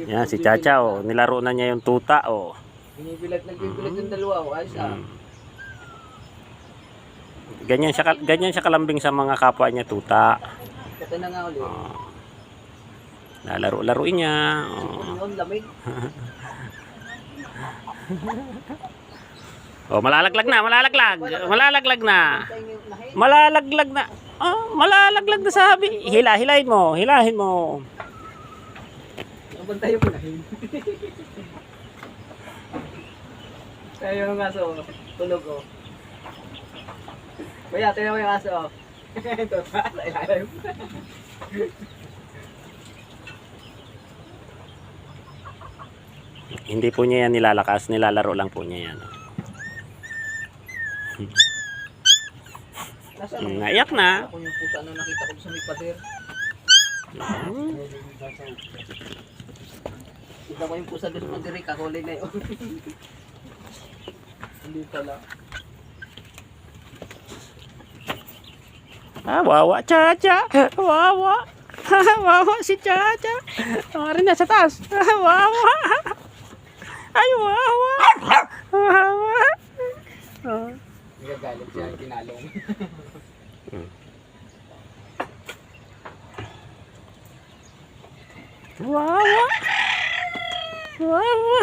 Yan si Chacha, oh. Nilaro na niya yung tuta, oh. Nagbibilag yung dalawa, oh. Ayos ah. Ganyan siya kalambing sa mga kapwa niya tuta. Ito na nga ulit. Lalaro-laruin niya. Noon, lamig. Oh, malalaglag na. Malalaglag na. Oh, malalaglag na sabi. Hilahin mo. Nabantayan mo na. Kaya yung aso, tulog oh. Kuya, tingnan mo yung aso oh. Ito, sa ilalim. Hindi po niya yan nilalakas, nilalaro lang po niya yan. Naiyak na. Ako yung pusa na nakita ko sa may pader. Kita ko yung pusa doon sa pader, kakulay na yun. Hindi pala. Wawa Chacha. Wawa. Wawa si Chacha. Rin na sa taas. Wawa. Ay, wawa. Wawa. Nagagalit siya, kinalong. Wawa. Wawa.